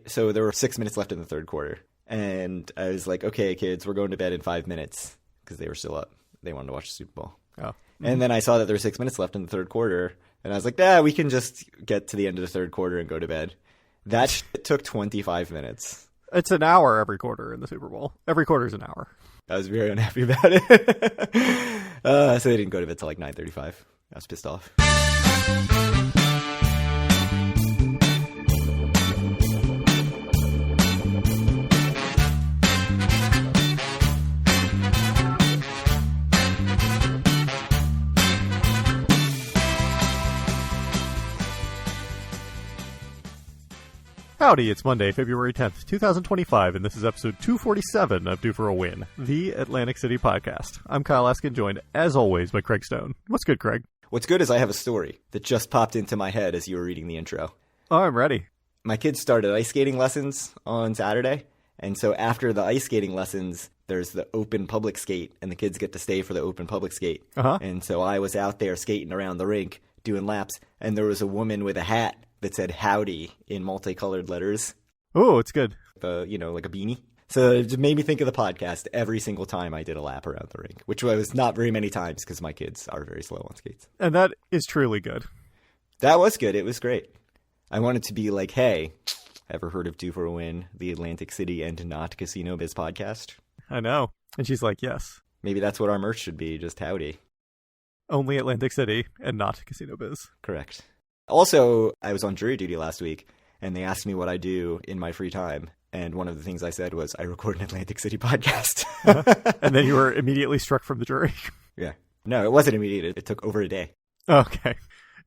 So there were 6 minutes left in the third quarter. And I was like, okay, kids, we're going to bed in 5 minutes because they were still up. They wanted to watch the Super Bowl. Oh. Mm-hmm. And then I saw that there were 6 minutes left in the third quarter. And I was like, we can just get to the end of the third quarter and go to bed. That took 25 minutes. It's an hour every quarter in the Super Bowl. Every quarter is an hour. I was very unhappy about it. So they didn't go to bed till like 9:35. I was pissed off. Howdy, it's Monday, February 10th, 2025, and this is episode 247 of Due for a Win, the Atlantic City podcast. I'm Kyle Eskin, joined, as always, by Craig Stone. What's good, Craig? What's good is I have a story that just popped into my head as you were reading the intro. Oh, I'm ready. My kids started ice skating lessons on Saturday, and so after the ice skating lessons, there's the open public skate, and the kids get to stay for the open public skate. Uh-huh. And so I was out there skating around the rink, doing laps, and there was a woman with a hat that said howdy in multicolored letters. Oh, it's good. Like a beanie. So it just made me think of the podcast every single time I did a lap around the rink, which was not very many times because my kids are very slow on skates. And that is truly good. That was good. It was great. I wanted to be like, hey, ever heard of Due for a Win, the Atlantic City and not Casino Biz podcast? I know. And she's like, yes. Maybe that's what our merch should be, just howdy. Only Atlantic City and not Casino Biz. Correct. Also, I was on jury duty last week, and they asked me what I do in my free time. And one of the things I said was, I record an Atlantic City podcast. And then you were immediately struck from the jury. Yeah. No, it wasn't immediate. It took over a day. Okay.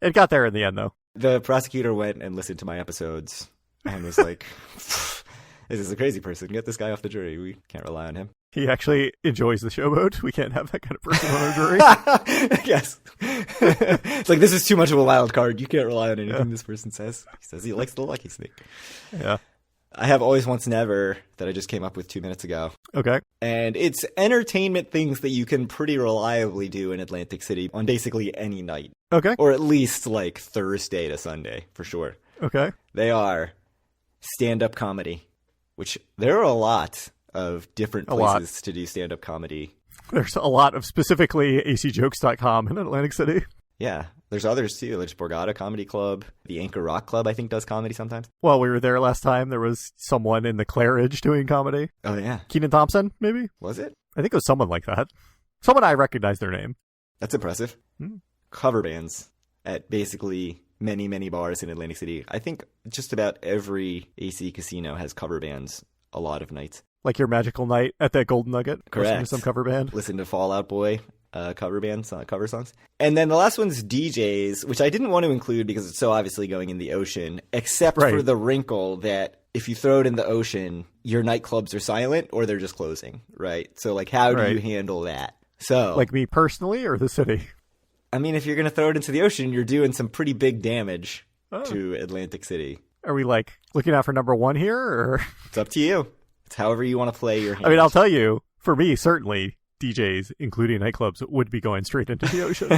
It got there in the end, though. The prosecutor went and listened to my episodes and was like, this is a crazy person. Get this guy off the jury. We can't rely on him. He actually enjoys the showboat. We can't have that kind of person on our jury. Yes. It's like, this is too much of a wild card. You can't rely on anything this person says. He says he likes the Lucky Snake. Yeah. I have Always Once Never that I just came up with 2 minutes ago. Okay. And it's entertainment things that you can pretty reliably do in Atlantic City on basically any night. Okay. Or at least like Thursday to Sunday, for sure. Okay. They are stand-up comedy, which there are a lot of different places to do stand-up comedy. There's a lot of specifically acjokes.com in Atlantic City. Yeah. There's others too. There's Borgata Comedy Club. The Anchor Rock Club, I think, does comedy sometimes. While we were there last time, there was someone in the Claridge doing comedy. Oh, yeah. Keenan Thompson, maybe? Was it? I think it was someone like that. Someone I recognized their name. That's impressive. Cover bands at basically many, many bars in Atlantic City. I think just about every AC casino has cover bands a lot of nights. Like your magical night at that Golden Nugget? Correct. Listen to some cover band? Listen to Fall Out Boy cover bands, cover songs. And then the last one's DJs, which I didn't want to include because it's so obviously going in the ocean, except for the wrinkle that if you throw it in the ocean, your nightclubs are silent or they're just closing, right? So, like, how do you handle that? So, like me personally or the city? I mean, if you're going to throw it into the ocean, you're doing some pretty big damage to Atlantic City. Are we, like, looking out for number one here, or? It's up to you. It's however you want to play your hand. I mean, I'll tell you, for me, certainly, DJs, including nightclubs, would be going straight into the ocean.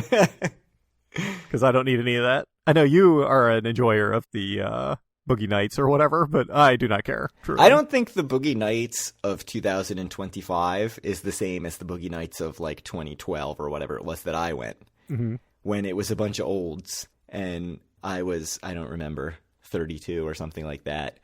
Because I don't need any of that. I know you are an enjoyer of the Boogie Nights or whatever, but I do not care. Truly. I don't think the Boogie Nights of 2025 is the same as the Boogie Nights of, like, 2012 or whatever it was that I went. Mm-hmm. When it was a bunch of olds, and I was, I don't remember, 32 or something like that.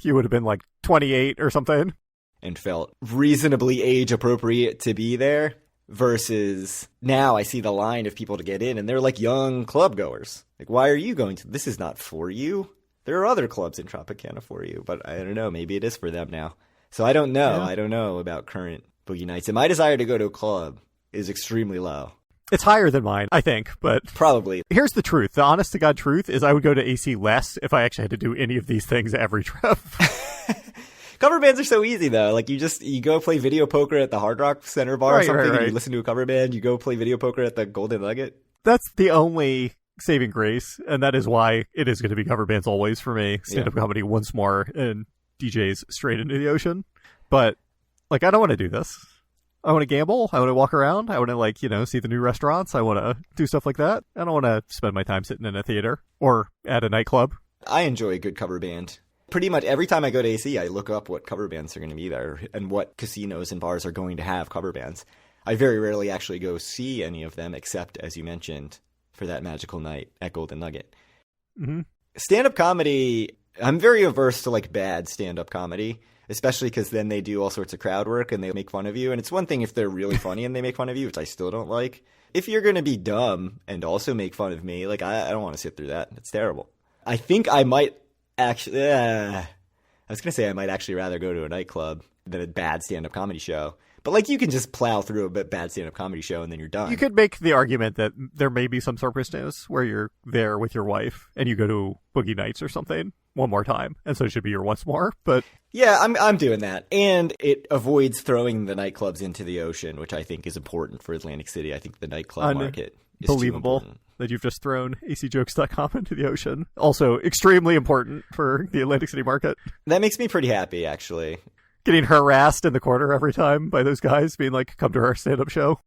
You would have been like 28 or something. And felt reasonably age appropriate to be there. Versus now I see the line of people to get in, and they're like young club goers. Like, why are you going to? This is not for you. There are other clubs in Tropicana for you, but I don't know. Maybe it is for them now. So I don't know. Yeah. I don't know about current Boogie Nights. And my desire to go to a club is extremely low. It's higher than mine, I think, but... Probably. Here's the truth. The honest-to-God truth is I would go to AC less if I actually had to do any of these things every trip. Cover bands are so easy, though. Like, you go play video poker at the Hard Rock Center bar or something, and you listen to a cover band. You go play video poker at the Golden Nugget. That's the only saving grace, and that is why it is going to be cover bands always for me. Stand-up comedy once more, and DJs straight into the ocean. But, like, I don't want to do this. I want to gamble. I want to walk around. I want to, like, you know, see the new restaurants. I want to do stuff like that. I don't want to spend my time sitting in a theater or at a nightclub. I enjoy a good cover band. Pretty much every time I go to AC, I look up what cover bands are going to be there and what casinos and bars are going to have cover bands. I very rarely actually go see any of them, except, as you mentioned, for that magical night at Golden Nugget. Mm-hmm. Stand-up comedy, I'm very averse to like bad stand-up comedy, especially because then they do all sorts of crowd work and they make fun of you. And it's one thing if they're really funny and they make fun of you, which I still don't like. If you're going to be dumb and also make fun of me, like I don't want to sit through that. It's terrible. I think I might actually, I was going to say I might actually rather go to a nightclub than a bad stand-up comedy show. But like you can just plow through a bad stand-up comedy show and then you're done. You could make the argument that there may be some circumstance where you're there with your wife and you go to Boogie Nights or something one more time, and so it should be your once more. But yeah, I'm doing that, and it avoids throwing the nightclubs into the ocean, which I think is important for Atlantic City. I think the nightclub market is believable that you've just thrown acjokes.com into the ocean. Also extremely important for the Atlantic City market. That makes me pretty happy, actually. Getting harassed in the corner every time by those guys being like, come to our stand-up show.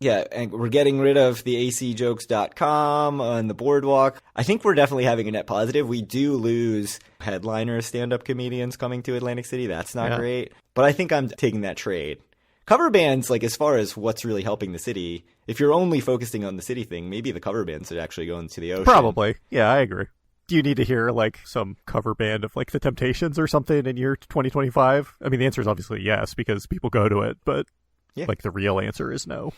Yeah, and we're getting rid of the acjokes.com on the boardwalk. I think we're definitely having a net positive. We do lose headliner stand-up comedians coming to Atlantic City. That's not great. But I think I'm taking that trade. Cover bands, like as far as what's really helping the city, if you're only focusing on the city thing, maybe the cover bands should actually go into the ocean. Probably. Yeah, I agree. Do you need to hear like some cover band of like the Temptations or something in year 2025? I mean, the answer is obviously yes, because people go to it, but like the real answer is no.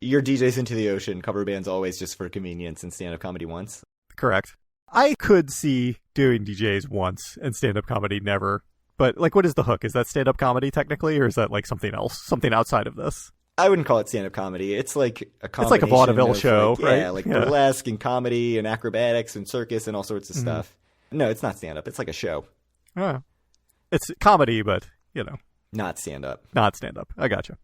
Your DJs into the ocean, cover bands always just for convenience, and stand-up comedy once? Correct. I could see doing DJs once and stand-up comedy never. But like, what is the hook? Is that stand-up comedy technically, or is that like something else, something outside of this? I wouldn't call it stand-up comedy. It's like a combination. It's like a vaudeville show, right? Yeah, like burlesque and comedy and acrobatics and circus and all sorts of stuff. No, it's not stand-up. It's like a show. Oh. It's comedy, but, you know. Not stand-up. Not stand-up. I gotcha.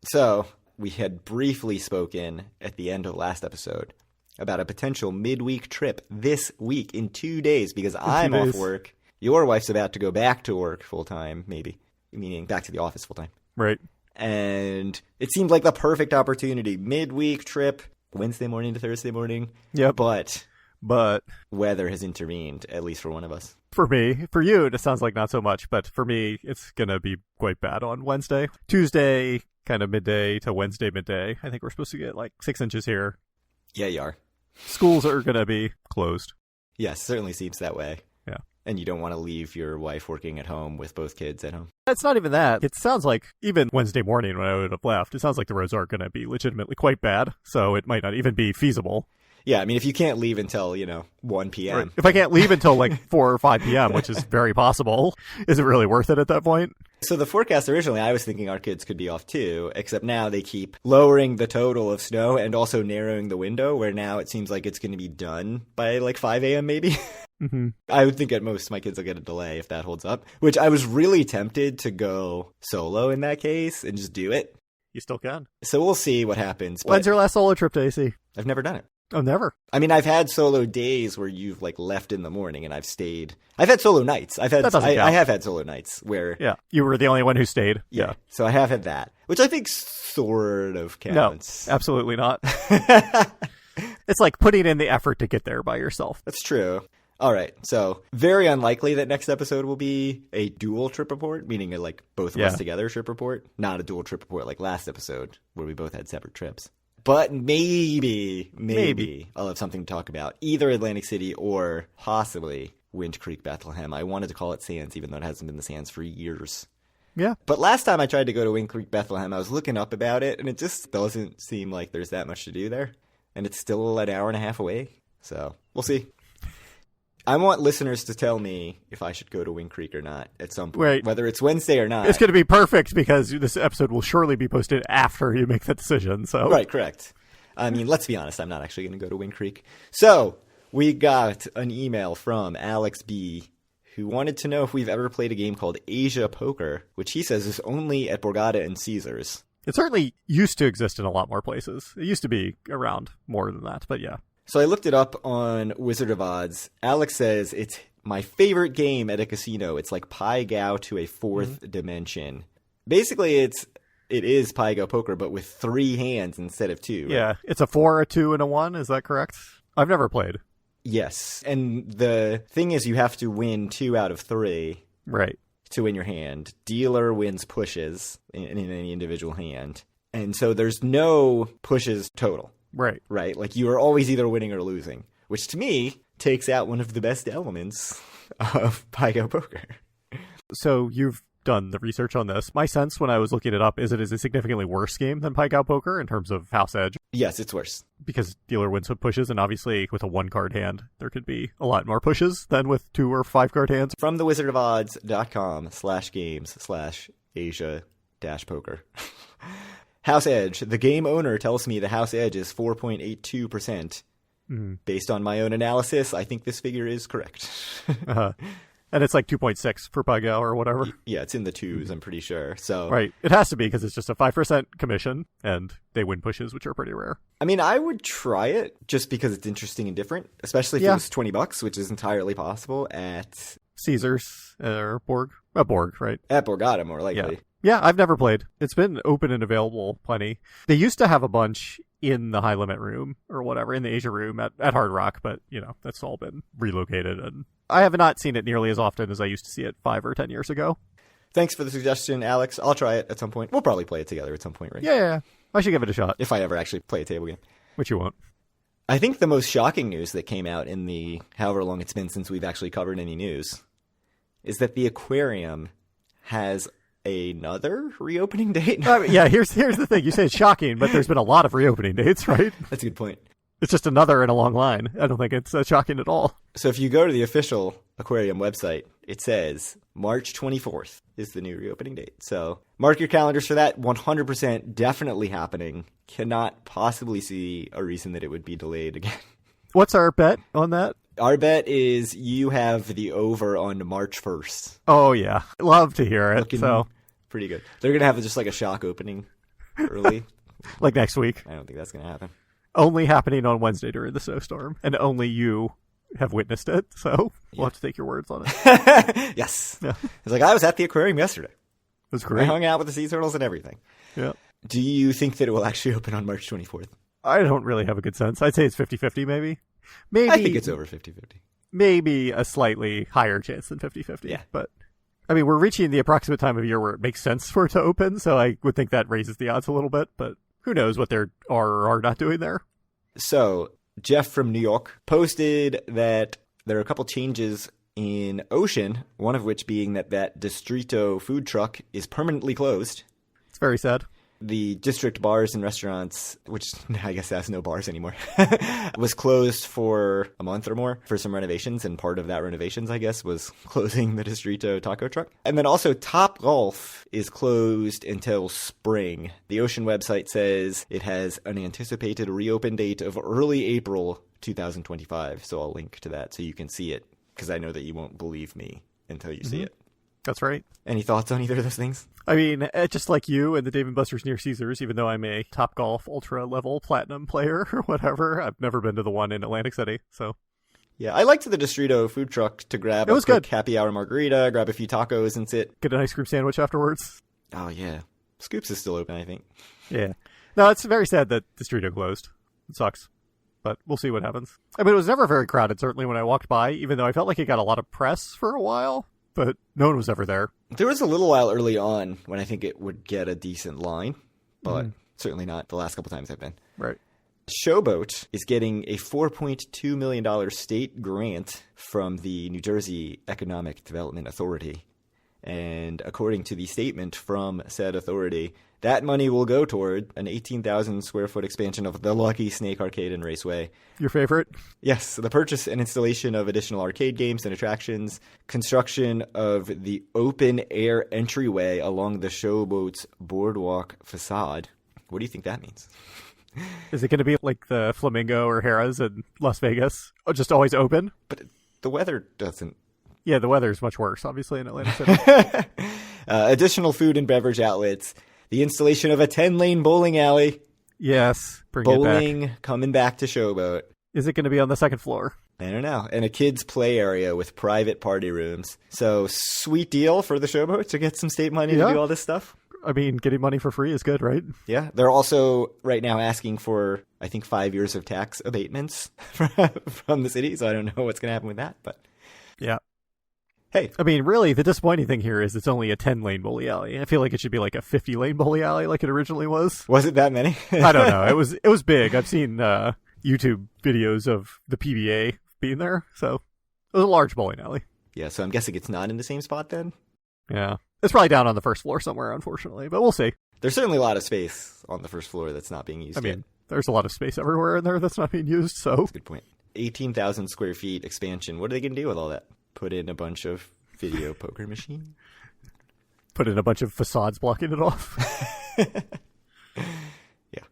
So, we had briefly spoken at the end of the last episode about a potential midweek trip this week in 2 days because I'm off work. Your wife's about to go back to work full-time, maybe. Meaning back to the office full-time. Right. And it seemed like the perfect opportunity. Midweek trip, Wednesday morning to Thursday morning. Yeah. But weather has intervened, at least for one of us. For me. For you, it sounds like not so much. But for me, it's going to be quite bad on Wednesday. Tuesday, kind of midday to Wednesday midday. I think we're supposed to get like 6 inches here. Yeah, you are. Schools are going to be closed. Yes, certainly seems that way. Yeah. And you don't want to leave your wife working at home with both kids at home. It's not even that. It sounds like even Wednesday morning when I would have left, it sounds like the roads are going to be legitimately quite bad. So it might not even be feasible. Yeah, I mean, if you can't leave until, 1 p.m. Right. If I can't leave until like 4 or 5 p.m., which is very possible, is it really worth it at that point? So the forecast originally, I was thinking our kids could be off too, except now they keep lowering the total of snow and also narrowing the window, where now it seems like it's going to be done by like 5 a.m. maybe. Mm-hmm. I would think at most my kids will get a delay if that holds up, which I was really tempted to go solo in that case and just do it. You still can. So we'll see what happens. When's your last solo trip to AC? I've never done it. Oh, never. I mean, I've had solo days where you've like left in the morning and I've stayed. I've had solo nights. I have had solo nights where you were the only one who stayed. Yeah. So I have had that, which I think sort of counts. No, absolutely not. It's like putting in the effort to get there by yourself. That's true. All right. So very unlikely that next episode will be a dual trip report, meaning like both of us together trip report, not a dual trip report like last episode where we both had separate trips. But maybe I'll have something to talk about, either Atlantic City or possibly Wind Creek, Bethlehem. I wanted to call it Sands, even though it hasn't been the Sands for years. Yeah. But last time I tried to go to Wind Creek, Bethlehem, I was looking up about it, and it just doesn't seem like there's that much to do there. And it's still an hour and a half away. So we'll see. I want listeners to tell me if I should go to Wind Creek or not at some point, right. Whether it's Wednesday or not. It's going to be perfect because this episode will surely be posted after you make that decision. So right, correct. I mean, let's be honest. I'm not actually going to go to Wind Creek. So we got an email from Alex B., who wanted to know if we've ever played a game called Asia Poker, which he says is only at Borgata and Caesars. It certainly used to exist in a lot more places. It used to be around more than that, but yeah. So I looked it up on Wizard of Odds. Alex says it's my favorite game at a casino. It's like Pai Gow to a fourth dimension. Basically, it is Pai Gow poker, but with 3 hands instead of 2. Right? Yeah, it's a 4, a 2, and a 1. Is that correct? I've never played. Yes. And the thing is, you have to win 2 out of 3 Right. to win your hand. Dealer wins pushes in any individual hand. And so there's no pushes total. Right. Right? Like you are always either winning or losing, which to me takes out one of the best elements of Pai-Gow Poker. So you've done the research on this. My sense when I was looking it up is it is a significantly worse game than Pai-Gow Poker in terms of house edge. Yes, it's worse. Because dealer wins with pushes, and obviously with a 1-card hand, there could be a lot more pushes than with 2 or 5-card hands. From thewizardofodds.com/games/Asia-poker. House edge. The game owner tells me the house edge is 4.82%. Based on my own analysis, I think this figure is correct. And it's like 2.6 for Pai-Gow or whatever. Yeah, it's in the 2s, I'm pretty sure. So right. It has to be because it's just a 5% commission and they win pushes, which are pretty rare. I mean, I would try it just because it's interesting and different, especially if it was $20, which is entirely possible at Caesars or Borg. Borg, right? At Borgata, more likely. Yeah, I've never played. It's been open and available plenty. They used to have a bunch in the high limit room or whatever, in the Asia room at Hard Rock, but, that's all been relocated. And I have not seen it nearly as often as I used to see it 5 or 10 years ago. Thanks for the suggestion, Alex. I'll try it at some point. We'll probably play it together at some point, right? Yeah. I should give it a shot. If I ever actually play a table game. Which you won't. I think the most shocking news that came out in the however long it's been since we've actually covered any news is that the aquarium has another reopening date. Yeah, here's the thing. You say it's shocking, but there's been a lot of reopening dates, right? That's a good point. It's just another in a long line. I don't think it's shocking at all. So if you go to the official aquarium website, it says March 24th is the new reopening date. So mark your calendars for that. 100% definitely happening. Cannot possibly see a reason that it would be delayed again. What's our bet on that? Our bet is you have the over on March 1st. Oh, yeah. Love to hear it. Looking so pretty good. They're going to have just like a shock opening early. Like next week. I don't think that's going to happen. Only happening on Wednesday during the snowstorm. And only you have witnessed it. So we'll have to take your words on it. Yes. Yeah. It's like, I was at the aquarium yesterday. It was great. I hung out with the sea turtles and everything. Yeah. Do you think that it will actually open on March 24th? I don't really have a good sense. I'd say it's 50-50 maybe. I think it's over 50-50. Maybe a slightly higher chance than 50-50. Yeah. But, I mean, we're reaching the approximate time of year where it makes sense for it to open, so I would think that raises the odds a little bit, but who knows what they are or are not doing there. So, Jeff from New York posted that there are a couple changes in Ocean, one of which being that Distrito food truck is permanently closed. It's very sad. The district bars and restaurants, which I guess has no bars anymore, was closed for a month or more for some renovations. And part of that renovations, I guess, was closing the Distrito taco truck. And then also Top Golf is closed until spring. The Ocean website says it has an anticipated reopen date of early April 2025. So I'll link to that so you can see it, because I know that you won't believe me until you see it. That's right. Any thoughts on either of those things? I mean, just like you and the Dave & Buster's near Caesars, even though I'm a Top Golf Ultra level platinum player or whatever, I've never been to the one in Atlantic City, so. Yeah, I liked the Distrito food truck to grab a quick happy hour margarita, grab a few tacos and sit. Get an ice cream sandwich afterwards. Oh, yeah. Scoops is still open, I think. Yeah. No, it's very sad that Distrito closed. It sucks. But we'll see what happens. I mean, it was never very crowded, certainly, when I walked by, even though I felt like it got a lot of press for a while. But no one was ever there. There was a little while early on when I think it would get a decent line, but certainly not the last couple times I've been. Right. Showboat is getting a $4.2 million state grant from the New Jersey Economic Development Authority. And according to the statement from said authority, that money will go toward an 18,000 square foot expansion of the Lucky Snake Arcade and Raceway. Your favorite? Yes, the purchase and installation of additional arcade games and attractions, construction of the open-air entryway along the Showboat's boardwalk facade. What do you think that means? Is it going to be like the Flamingo or Harrah's in Las Vegas? Oh, just always open? But the weather doesn't. Yeah, the weather's much worse, obviously, in Atlantic City. Additional food and beverage outlets. The installation of a 10-lane bowling alley. Yes. Bowling coming back to Showboat. Is it going to be on the second floor? I don't know. And a kids' play area with private party rooms. So, sweet deal for the Showboat to get some state money to do all this stuff. I mean, getting money for free is good, right? Yeah. They're also right now asking for, I think, 5 years of tax abatements from the city. So I don't know what's going to happen with that. But yeah. Hey. I mean, really, the disappointing thing here is it's only a 10-lane bowling alley. I feel like it should be like a 50-lane bowling alley like it originally was. Was it that many? I don't know. It was big. I've seen YouTube videos of the PBA being there. So it was a large bowling alley. Yeah, so I'm guessing it's not in the same spot then? Yeah. It's probably down on the first floor somewhere, unfortunately, but we'll see. There's certainly a lot of space on the first floor that's not being used yet. There's a lot of space everywhere in there that's not being used, so. That's a good point. 18,000 square feet expansion. What are they going to do with all that? Put in a bunch of video poker machine? Put in a bunch of facades blocking it off. Yeah.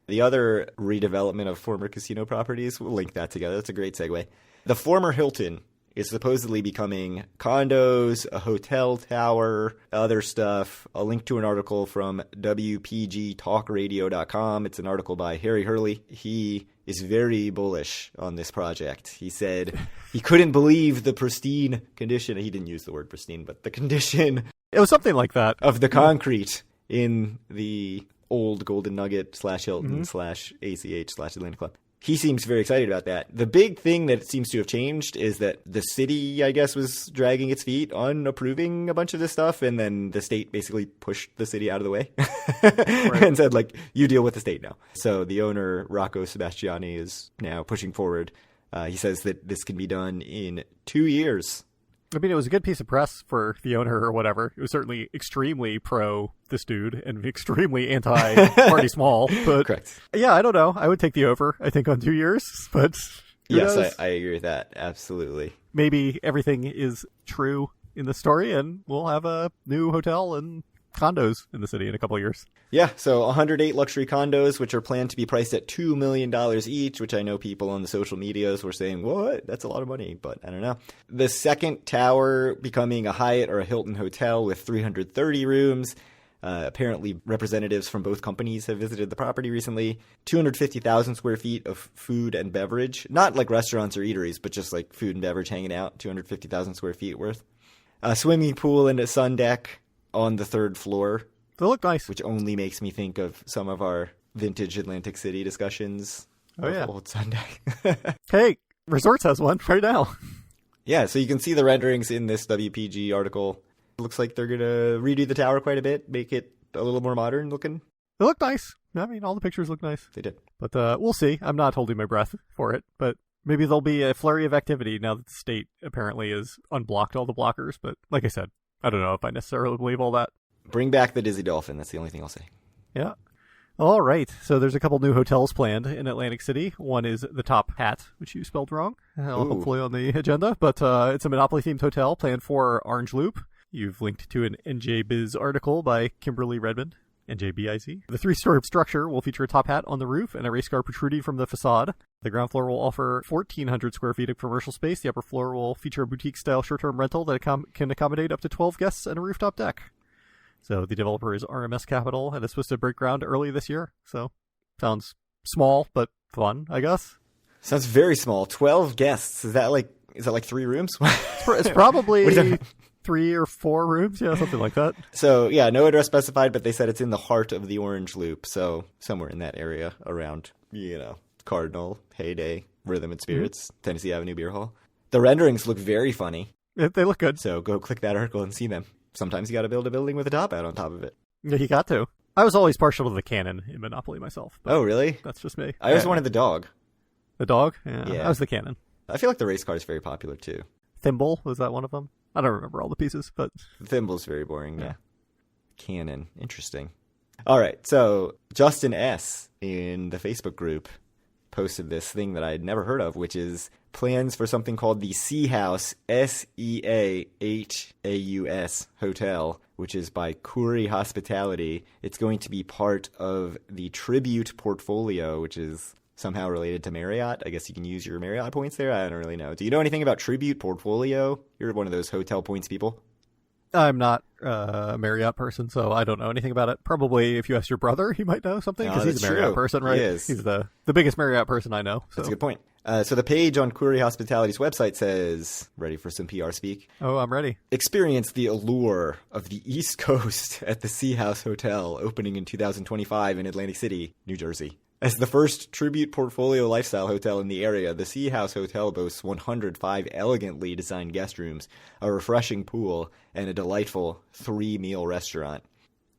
The other redevelopment of former casino properties, we'll link that together. That's a great segue. The former Hilton is supposedly becoming condos, a hotel tower, other stuff. I'll link to an article from WPGTalkRadio.com. It's an article by Harry Hurley. He is very bullish on this project. He said he couldn't believe the pristine condition. He didn't use the word pristine, but the condition. It was something like that. Of the concrete in the old Golden Nugget / Hilton / ACH / Atlantic Club. He seems very excited about that. The big thing that seems to have changed is that the city, I guess, was dragging its feet on approving a bunch of this stuff, and then the state basically pushed the city out of the way and said, like, you deal with the state now. So the owner, Rocco Sebastiani, is now pushing forward. He says that this can be done in 2 years. I mean, it was a good piece of press for the owner or whatever. It was certainly extremely pro this dude and extremely anti Party Small. But correct. Yeah, I don't know. I would take the over, I think, on 2 years. But yes, I agree with that. Absolutely. Maybe everything is true in the story and we'll have a new hotel and condos in the city in a couple of years. Yeah, so 108 luxury condos, which are planned to be priced at $2 million each, which I know people on the social medias were saying, what? That's a lot of money, but I don't know. The second tower becoming a Hyatt or a Hilton hotel with 330 rooms. Apparently, representatives from both companies have visited the property recently. 250,000 square feet of food and beverage. Not like restaurants or eateries, but just like food and beverage hanging out. 250,000 square feet worth. A swimming pool and a sun deck on the third floor. They look nice. Which only makes me think of some of our vintage Atlantic City discussions. Oh, yeah. Old sun deck. Hey, Resorts has one right now. Yeah, so you can see the renderings in this WPG article. It looks like they're going to redo the tower quite a bit, make it a little more modern looking. They look nice. I mean, all the pictures look nice. They did. But we'll see. I'm not holding my breath for it, but maybe there'll be a flurry of activity now that the state apparently has unblocked all the blockers. But like I said, I don't know if I necessarily believe all that. Bring back the Dizzy Dolphin. That's the only thing I'll say. Yeah. All right. So there's a couple new hotels planned in Atlantic City. One is the Top Hat, which you spelled wrong, hopefully on the agenda. But it's a Monopoly-themed hotel planned for Orange Loop. You've linked to an NJBiz article by Kimberly Redmond, NJBIZ. The 3-story structure will feature a top hat on the roof and a race car protruding from the facade. The ground floor will offer 1,400 square feet of commercial space. The upper floor will feature a boutique-style short-term rental that can accommodate up to 12 guests and a rooftop deck. So the developer is RMS Capital, and it's supposed to break ground early this year. So sounds small, but fun, I guess. Sounds very small. 12 guests. Is that like 3 rooms? It's probably 3 or 4 rooms. Yeah, something like that. So, yeah, no address specified, but they said it's in the heart of the Orange Loop. So somewhere in that area around, Cardinal, Heyday, Rhythm and Spirits, Tennessee Avenue Beer Hall. The renderings look very funny. They look good. So go click that article and see them. Sometimes you got to build a building with a top hat on top of it. Yeah, you got to. I was always partial to the cannon in Monopoly myself. Oh, really? That's just me. I always wanted the dog. The dog? Yeah. I was the cannon. I feel like the race car is very popular, too. Thimble, was that one of them? I don't remember all the pieces, but... The Thimble's very boring, yeah. Cannon. Interesting. All right, so Justin S. in the Facebook group posted this thing that I had never heard of, which is plans for something called the Sea House, SEAHAUS Hotel, which is by Kuri Hospitality. It's going to be part of the Tribute portfolio, which is somehow related to Marriott. I guess you can use your Marriott points there. I don't really know. Do you know anything about Tribute portfolio? You're one of those hotel points people. I'm not a Marriott person, so I don't know anything about it. Probably if you ask your brother, he might know something, because he's a Marriott person, right? He is. He's the biggest Marriott person I know. So. That's a good point. So the page on Query Hospitality's website says, ready for some PR speak? Oh, I'm ready. Experience the allure of the East Coast at the Sea House Hotel, opening in 2025 in Atlantic City, New Jersey. As the first tribute portfolio lifestyle hotel in the area, the Sea House Hotel boasts 105 elegantly designed guest rooms, a refreshing pool, and a delightful 3-meal restaurant.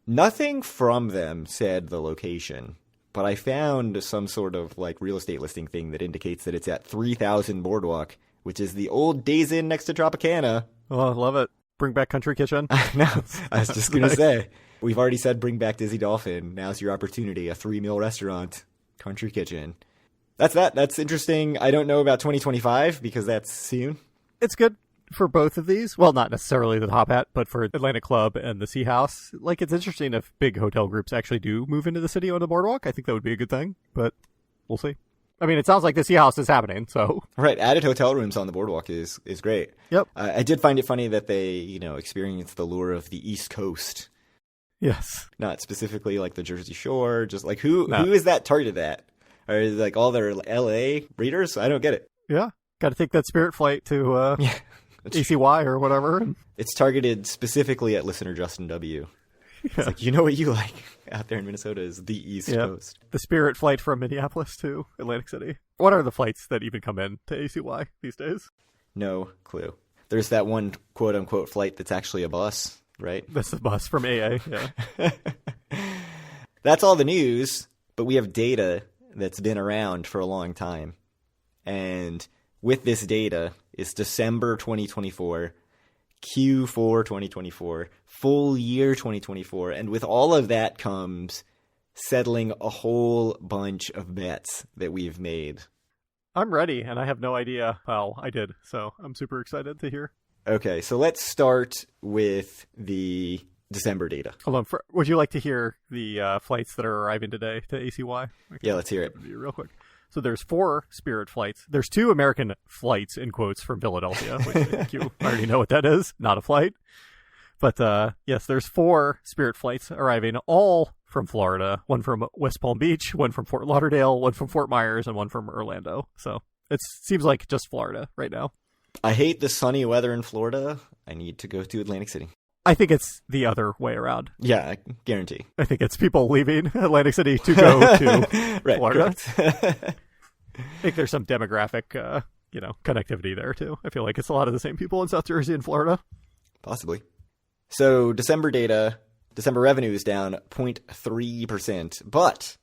Nothing from them said the location, but I found some sort of like real estate listing thing that indicates that it's at 3000 Boardwalk, which is the old Days Inn next to Tropicana. Oh, I love it. Bring back Country Kitchen. No, I was just going to say, we've already said bring back Dizzy Dolphin. Now's your opportunity. A 3-meal restaurant, Country Kitchen. That's that. That's interesting. I don't know about 2025 because that's soon. It's good for both of these. Well, not necessarily the Top Hat, but for Atlantic Club and the Sea House. Like, it's interesting if big hotel groups actually do move into the city on the boardwalk. I think that would be a good thing, but we'll see. I mean, it sounds like the Sea House is happening, so. Right. Added hotel rooms on the boardwalk is great. Yep. I did find it funny that they, experienced the lure of the East Coast. Yes. Not specifically like the Jersey Shore. Just like who is that targeted at? Are like all their LA readers? I don't get it. Yeah. Got to take that Spirit flight to ACY or whatever. It's targeted specifically at listener Justin W. Yeah. It's like, you know what you like out there in Minnesota is the East Coast. The Spirit flight from Minneapolis to Atlantic City. What are the flights that even come in to ACY these days? No clue. There's that one quote-unquote flight that's actually a bus, right? That's the bus from AA, yeah. That's all the news, but we have data that's been around for a long time. And with this data, it's December 2024, Q4 2024, full year 2024. And with all of that comes settling a whole bunch of bets that we've made. I'm ready, and I have no idea how I did, so I'm super excited to hear. Okay, so let's start with the December data. Hold on, would you like to hear the flights that are arriving today to ACY? Yeah, let's hear it. Real quick. So there's 4 Spirit flights. There's 2 American flights, in quotes, from Philadelphia, which I think you already know what that is. Not a flight. But yes, there's 4 Spirit flights arriving, all from Florida. One from West Palm Beach, one from Fort Lauderdale, one from Fort Myers, and one from Orlando. So it seems like just Florida right now. I hate the sunny weather in Florida. I need to go to Atlantic City. I think it's the other way around. Yeah, I guarantee. I think it's people leaving Atlantic City to go to right, Florida. I think there's some demographic, connectivity there too. I feel like it's a lot of the same people in South Jersey and Florida. Possibly. So December data, December revenue is down 0.3%, but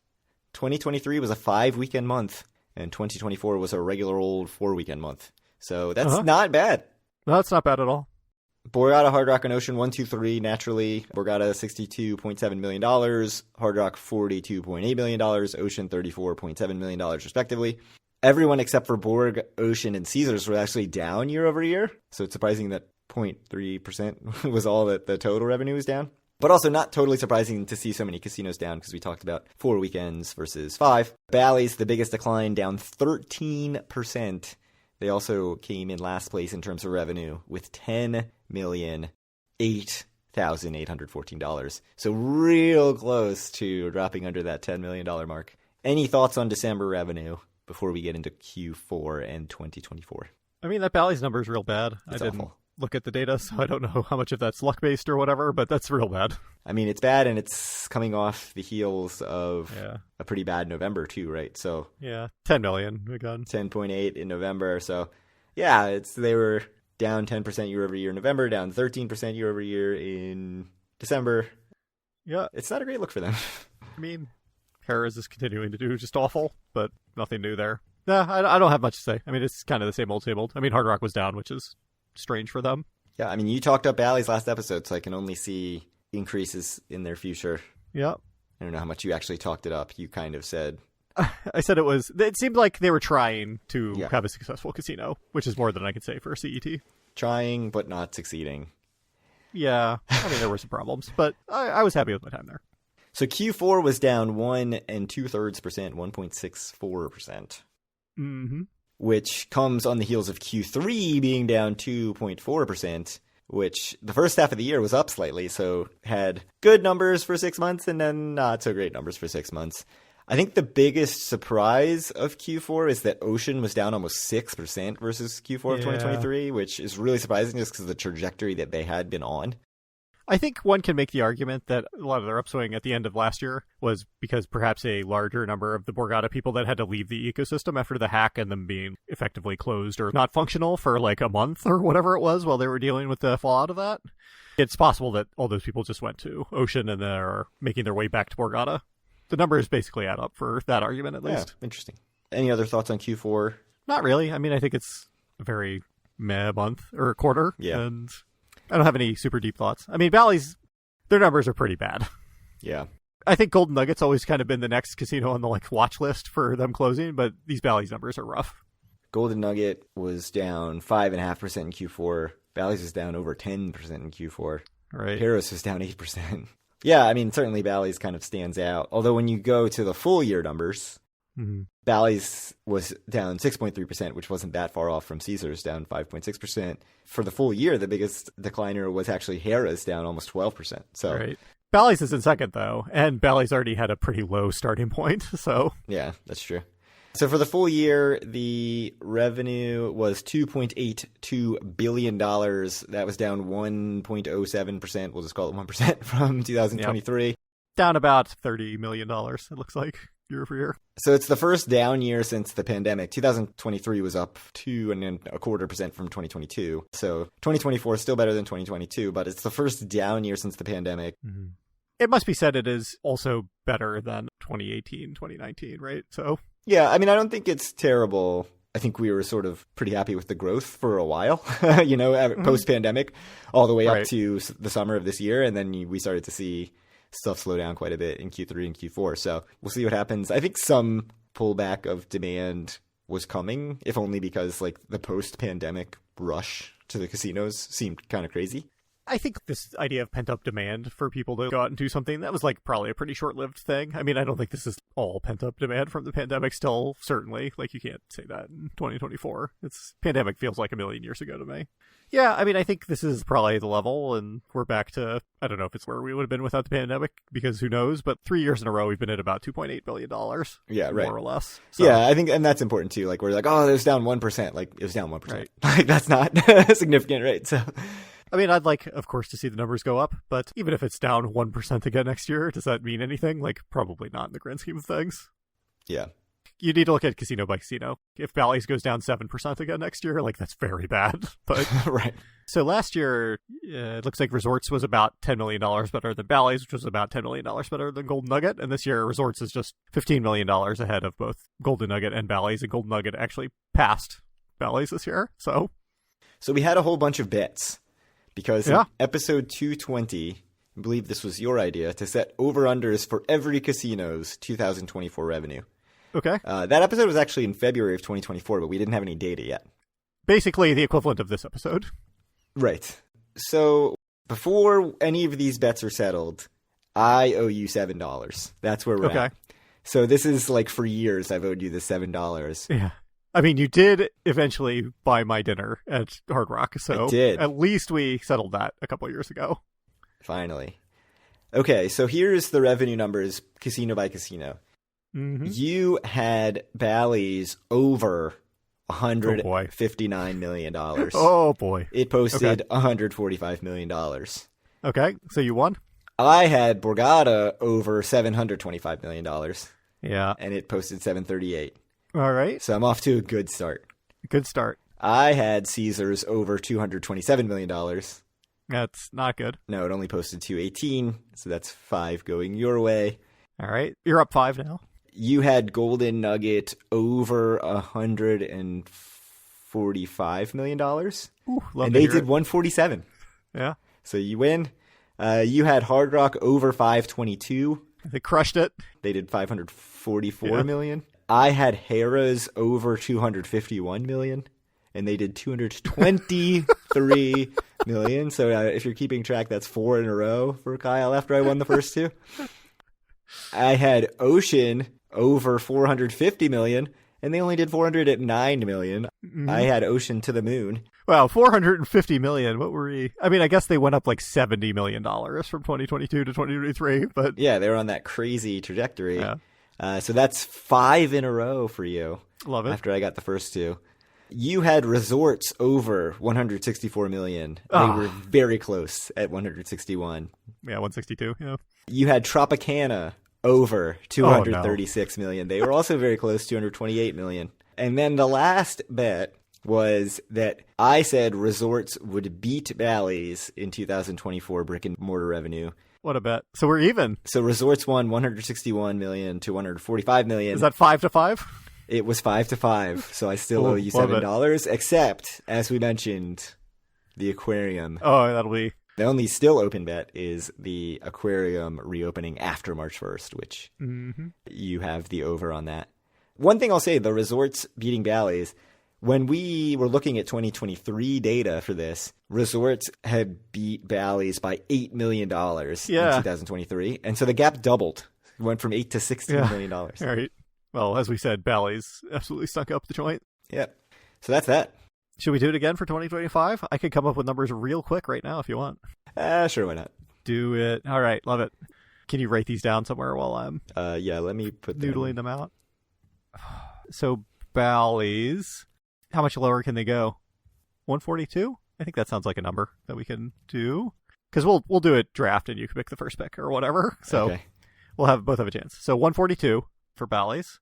2023 was a 5-weekend month, and 2024 was a regular old 4-weekend month. So that's not bad. No, that's not bad at all. Borgata, Hard Rock, and Ocean 123 naturally. Borgata $62.7 million, Hard Rock $42.8 million, Ocean $34.7 million respectively. Everyone except for Borg, Ocean, and Caesars were actually down year over year. So it's surprising that 0.3% was all that the total revenue was down. But also not totally surprising to see so many casinos down because we talked about 4 weekends versus 5. Bally's, the biggest decline, down 13%. They also came in last place in terms of revenue with $10,008,814. So real close to dropping under that $10 million mark. Any thoughts on December revenue before we get into Q4 and 2024? I mean, that Bally's number is real bad. It's I didn't awful. Look at the data, so I don't know how much of that's luck-based or whatever, but that's real bad. I mean, it's bad, and it's coming off the heels of a pretty bad November, too, right? So yeah, 10 million again. 10.8 in November. So, yeah, they were down 10% year over year in November, down 13% year over year in December. Yeah. It's not a great look for them. I mean, Harrah's is continuing to do just awful, but nothing new there. Nah, I don't have much to say. I mean, it's kind of the same old, same old. I mean, Hard Rock was down, which is strange for them. Yeah, I mean, you talked up Bally's last episode, so I can only see increases in their future. Yeah. I don't know how much you actually talked it up. You kind of said... I said it seemed like they were trying to have a successful casino, which is more than I could say for CET. Trying, but not succeeding. Yeah. I mean, there were some problems, but I was happy with my time there. So Q4 was down 1 2/3%, 1.64%. Mm-hmm. Which comes on the heels of Q3 being down 2.4%, which the first half of the year was up slightly, so had good numbers for 6 months and then not so great numbers for 6 months. I think the biggest surprise of Q4 is that Ocean was down almost 6% versus Q4 of 2023, which is really surprising just because of the trajectory that they had been on. I think one can make the argument that a lot of their upswing at the end of last year was because perhaps a larger number of the Borgata people that had to leave the ecosystem after the hack and them being effectively closed or not functional for like a month or whatever it was while they were dealing with the fallout of that. It's possible that all those people just went to Ocean and they're making their way back to Borgata. The numbers basically add up for that argument, at least. Yeah, interesting. Any other thoughts on Q4? Not really. I mean, I think it's a very meh month or quarter. Yeah. And I don't have any super deep thoughts. I mean, Bally's, their numbers are pretty bad. Yeah. I think Golden Nugget's always kind of been the next casino on the like watch list for them closing, but these Bally's numbers are rough. Golden Nugget was down 5.5% in Q4. Bally's is down over 10% in Q4. Right. Harris is down 8%. Yeah, I mean, certainly Bally's kind of stands out. Although when you go to the full year numbers, Bally's was down 6.3%, which wasn't that far off from Caesars, down 5.6%. For the full year, the biggest decliner was actually Harrah's, down almost 12%. So, right. Bally's is in second, though, and Bally's already had a pretty low starting point, so... Yeah, that's true. So for the full year, the revenue was $2.82 billion. That was down 1.07%. We'll just call it 1% from 2023. Yep. Down about $30 million, it looks like, year over year. So it's the first down year since the pandemic. 2023 was up 2.25% from 2022. So 2024 is still better than 2022, but it's the first down year since the pandemic. Mm-hmm. It must be said it is also better than 2018, 2019, right? So... Yeah, I mean, I don't think it's terrible. I think we were sort of pretty happy with the growth for a while, post-pandemic, all the way up to the summer of this year. And then we started to see stuff slow down quite a bit in Q3 and Q4. So we'll see what happens. I think some pullback of demand was coming, if only because like the post-pandemic rush to the casinos seemed kind of crazy. I think this idea of pent-up demand for people to go out and do something, that was like probably a pretty short-lived thing. I mean, I don't think this is all pent-up demand from the pandemic still, certainly. Like, you can't say that in 2024. Pandemic feels like a million years ago to me. Yeah, I mean, I think this is probably the level, and we're back to, I don't know if it's where we would have been without the pandemic, because who knows, but 3 years in a row, we've been at about $2.8 billion. Yeah, right. More or less. So, yeah, I think, and that's important too. Like, we're like, oh, it was down 1%. Like, it was down 1%. Right. Like, that's not significant, right? So... I mean, I'd like, of course, to see the numbers go up, but even if it's down 1% again next year, does that mean anything? Like, probably not in the grand scheme of things. Yeah. You need to look at casino by casino. If Bally's goes down 7% again next year, like, that's very bad. But right. So last year, it looks like Resorts was about $10 million better than Bally's, which was about $10 million better than Golden Nugget. And this year, Resorts is just $15 million ahead of both Golden Nugget and Bally's, and Golden Nugget actually passed Bally's this year. So we had a whole bunch of bets. Because in Yeah. episode 220, I believe this was your idea, to set over-unders for every casino's 2024 revenue. Okay. That episode was actually in February of 2024, but we didn't have any data yet. Basically the equivalent of this episode. Right. So before any of these bets are settled, I owe you $7. That's where we're at. So this is like for years I've owed you the $7. Yeah. I mean, you did eventually buy my dinner at Hard Rock, so I did. At least we settled that a couple of years ago. Finally. Okay, so here's the revenue numbers, casino by casino. Mm-hmm. You had Bally's over $159 million. Oh, boy. It posted $145 million. Okay, so you won? I had Borgata over $725 million. Yeah. And it posted $738. All right. So I'm off to a good start. Good start. I had Caesars over $227 million. That's not good. No, it only posted $218, so that's 5 going your way. All right. You're up 5 now. You had Golden Nugget over $145 million. Ooh, love and to they hear did it. 147. Yeah. So you win. You had Hard Rock over 522. They crushed it. They did 544 million. I had Harrah's over 251 million, and they did 223 million. So if you're keeping track, that's 4 in a row for Kyle after I won the first 2. I had Ocean over 450 million, and they only did 409 million. Mm-hmm. I had Ocean to the moon. Wow, 450 million. What were we? I mean, I guess they went up like $70 million from 2022 to 2023, but yeah, they were on that crazy trajectory. Yeah. So that's 5 in a row for you. Love it. After I got the first 2. You had resorts over 164 million. They were very close at 161. Yeah, 162. Yeah. You had Tropicana over 236 million. They were also very close, 228 million. And then the last bet was that I said resorts would beat Bally's in 2024 brick and mortar revenue. What a bet. So we're even. So resorts won 161 million to 145 million. Is that 5-5? It was 5-5. So I still owe you $7, except, as we mentioned, the aquarium. Oh, that'll be. The only still open bet is the aquarium reopening after March 1st, which you have the over on that. One thing I'll say, the resorts beating Bally's, when we were looking at 2023 data for this, resorts had beat Bally's by $8 million in 2023. And so the gap doubled. It went from $8 to $16 million. All right. Well, as we said, Bally's absolutely stunk up the joint. Yep. So that's that. Should we do it again for 2025? I could come up with numbers real quick right now if you want. Sure, why not? Do it. All right. Love it. Can you write these down somewhere while I'm yeah, let me put noodling them out? So Bally's, how much lower can they go? 142? I think that sounds like a number that we can do. Because we'll do it draft and you can pick the first pick or whatever. So we'll both have a chance. So 142 for Bally's.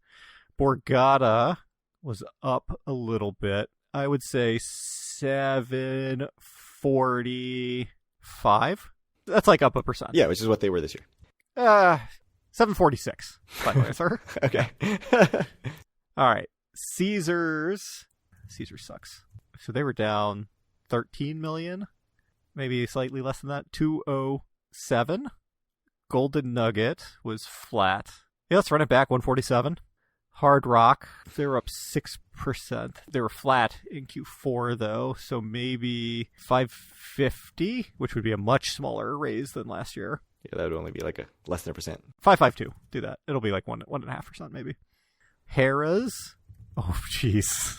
Borgata was up a little bit. I would say 745. That's like up 1%. Yeah, which is what they were this year. 746. Final answer. Okay. All right. Caesars sucks. So they were down 13 million, maybe slightly less than that. 207. Golden Nugget was flat. Yeah, let's run it back. 147. Hard Rock, they were up 6%. They were flat in Q4, though, so maybe 550, which would be a much smaller raise than last year. Yeah, that would only be like less than 1%. 552, do that. It'll be like 1.5% maybe. Harrah's, oh, jeez.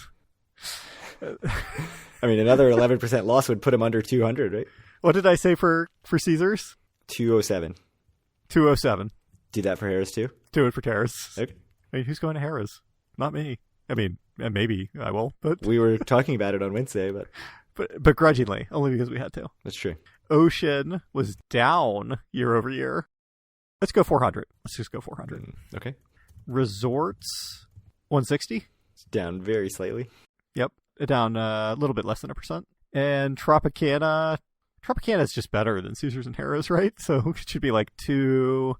I mean, another 11% loss would put them under 200, right? What did I say for Caesars? 207. 207. Do that for Harrah's, too? Do it for Harrah's. Okay. I mean, who's going to Harrah's? Not me. I mean, maybe I will, but we were talking about it on Wednesday, but grudgingly, only because we had to. That's true. Ocean was down year over year. Let's go 400. Let's just go 400. Okay. Resorts 160. It's down very slightly. Yep, down a little bit less than 1%. And Tropicana is just better than Caesars and Harrah's, right? So it should be like 2.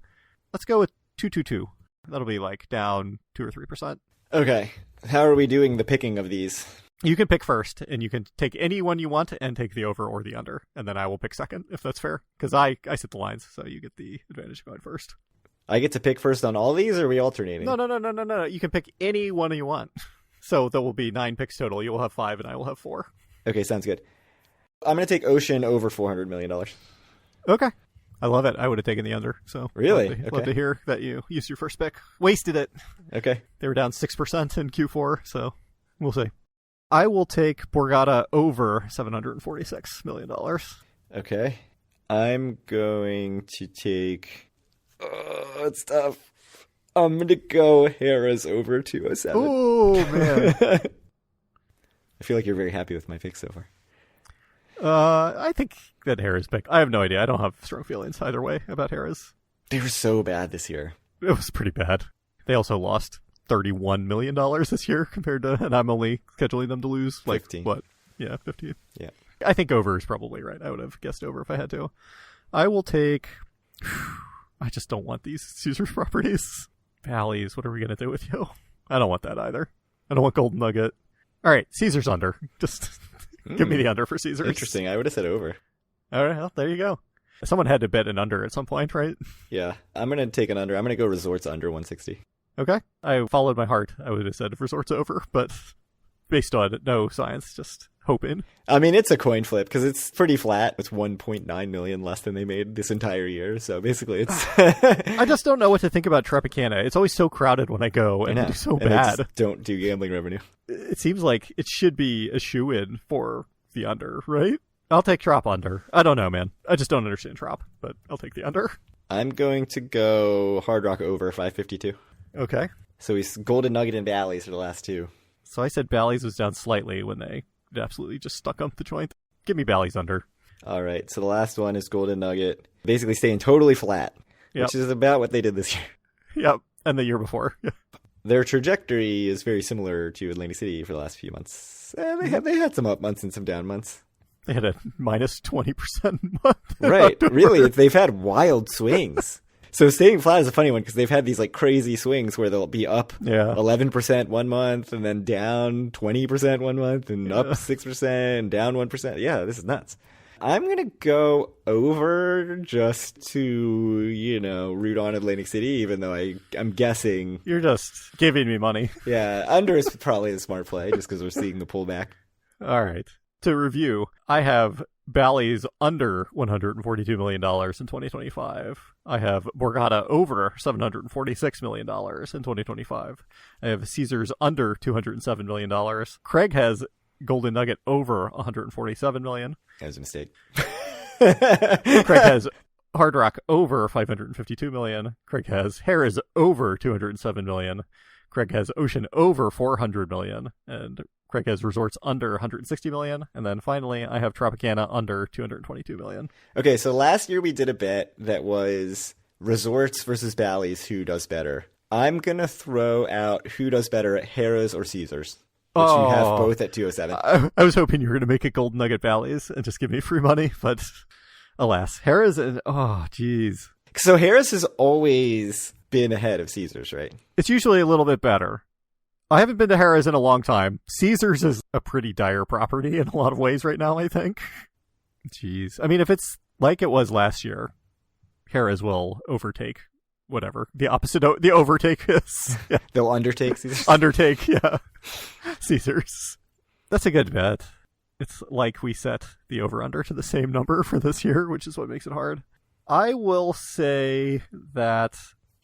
Let's go with 222. That'll be like down 2 or 3%. Okay. How are we doing the picking of these? You can pick first, and you can take any one you want and take the over or the under, and then I will pick second, if that's fair. Because I set the lines, so you get the advantage of going first. I get to pick first on all these, or are we alternating? No. You can pick any one you want. So there will be 9 picks total. You will have 5, and I will have 4. Okay, sounds good. I'm going to take Ocean over $400 million. Okay. I love it. I would have taken the under. So really? Love to hear that you used your first pick. Wasted it. Okay. They were down 6% in Q4, so we'll see. I will take Borgata over $746 million. Okay. I'm going to take... Oh, it's tough. I'm going to go Harrah's over 207. Oh, man. I feel like you're very happy with my pick so far. I think that Harrah's pick. I have no idea. I don't have strong feelings either way about Harrah's. They were so bad this year. It was pretty bad. They also lost $31 million this year compared to, and I'm only scheduling them to lose like 15. What? Yeah, 15. Yeah. I think over is probably right. I would have guessed over if I had to. I will take. I just don't want these Caesars properties. Bally's, what are we going to do with you? I don't want that either. I don't want Golden Nugget. All right, Caesars under. Just give me the under for Caesars. Interesting. I would have said over. All right, well, there you go. Someone had to bet an under at some point, right? Yeah, I'm going to take an under. I'm going to go resorts under 160. Okay. I followed my heart. I would have said resorts over, but based on no science, just hoping. I mean, it's a coin flip because it's pretty flat. It's 1.9 million less than they made this entire year. So basically it's... I just don't know what to think about Tropicana. It's always so crowded when I go and it's so bad. I just don't do gambling revenue. It seems like it should be a shoe-in for the under, right? I'll take Trop under. I don't know, man. I just don't understand Trop, but I'll take the under. I'm going to go Hard Rock over 552. Okay. So he's Golden Nugget and Bally's for the last two. So I said Bally's was down slightly when they absolutely just stuck up the joint. Give me Bally's under. All right. So the last one is Golden Nugget, basically staying totally flat, which is about what they did this year. Yep. And the year before. Their trajectory is very similar to Atlantic City for the last few months. They had some up months and some down months. They had a minus 20% month. Right. Really, they've had wild swings. So staying flat is a funny one because they've had these like crazy swings where they'll be up 11% one month and then down 20% one month and up 6% and down 1%. Yeah, this is nuts. I'm going to go over just to, root on Atlantic City, even though I'm guessing. You're just giving me money. Yeah, under is probably the smart play just because we're seeing the pullback. All right. To review, I have Bally's under $142 million in 2025. I have Borgata over $746 million in 2025. I have Caesars under $207 million. Craig has Golden Nugget over $147 million. That was a mistake. Craig has Hard Rock over $552 million. Craig has Harrah's over $207 million. Craig has Ocean over $400 million. And Craig has Resorts under $160 million. And then finally, I have Tropicana under $222 million. Okay, so last year we did a bet that was Resorts versus Bally's, who does better. I'm going to throw out who does better at Harrah's or Caesars, which you have both at 207. I was hoping you were going to make it Golden Nugget Bally's and just give me free money, but alas. Harrah's, geez. So Harrah's has always been ahead of Caesars, right? It's usually a little bit better. I haven't been to Harrah's in a long time. Caesars is a pretty dire property in a lot of ways right now, I think. Jeez. I mean, if it's like it was last year, Harrah's will overtake whatever. The opposite, the overtake is. Yeah. They'll undertake Caesars? Undertake, yeah. Caesars. That's a good bet. It's like we set the over-under to the same number for this year, which is what makes it hard. I will say that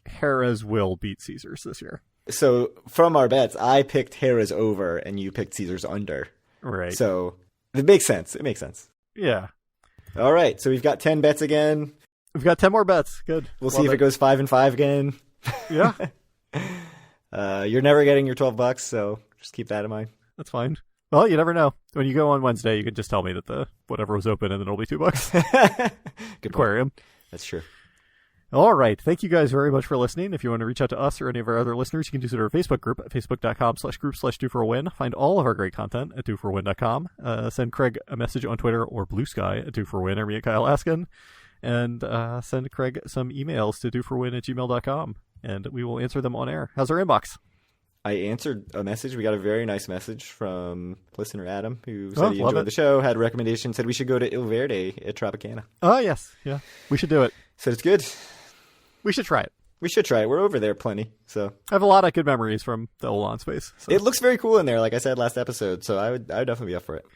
Harrah's will beat Caesars this year. So from our bets, I picked Harrah's over and you picked Caesars under. Right. So it makes sense. It makes sense. Yeah. All right. So we've got 10 bets again. We've got 10 more bets. Good. We'll see if it goes 5-5 again. Yeah. You're never getting your $12, so just keep that in mind. That's fine. Well, you never know. When you go on Wednesday, you can just tell me that the whatever was open and then it'll be $2. Good Aquarium. Point. That's true. All right. Thank you guys very much for listening. If you want to reach out to us or any of our other listeners, you can do so at our Facebook group at facebook.com/group/DoForAWin. Find all of our great content at doforwin.com. Send Craig a message on Twitter or Blue Sky at doforwin or me at Kyle Askin. And send Craig some emails to doforwin@gmail.com. And we will answer them on air. How's our inbox? I answered a message. We got a very nice message from listener Adam, who said he enjoyed the show, had a recommendation, said we should go to Il Verde at Tropicana. Oh, yes. Yeah. We should do it. Said it's good. We should try it. We should try it. We're over there plenty. So I have a lot of good memories from the Olan space. So. It looks very cool in there, like I said last episode, so I would definitely be up for it.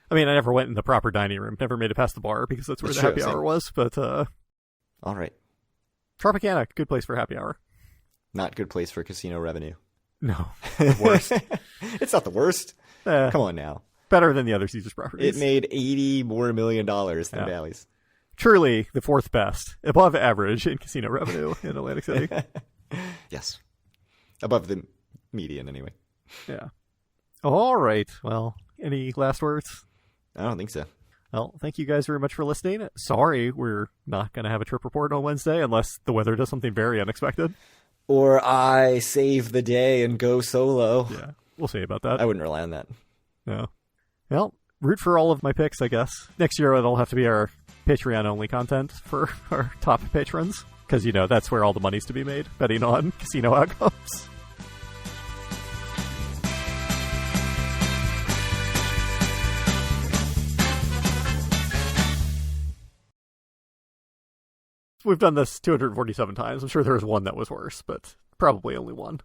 I mean, I never went in the proper dining room, never made it past the bar because that's where the happy hour was, but all right. Tropicana, good place for happy hour. Not good place for casino revenue. No. The worst. It's not the worst. Come on now. Better than the other Caesars properties. It made $80 more million than Bally's. Truly the fourth best, above average in casino revenue in Atlantic City. Yes. Above the median, anyway. Yeah. All right. Well, any last words? I don't think so. Well, thank you guys very much for listening. Sorry, we're not going to have a trip report on Wednesday unless the weather does something very unexpected. Or I save the day and go solo. Yeah, we'll see about that. I wouldn't rely on that. No. Well, root for all of my picks, I guess. Next year, it'll have to be our Patreon-only content for our top patrons. Because, that's where all the money's to be made, betting on casino outcomes. We've done this 247 times. I'm sure there was one that was worse, but probably only one.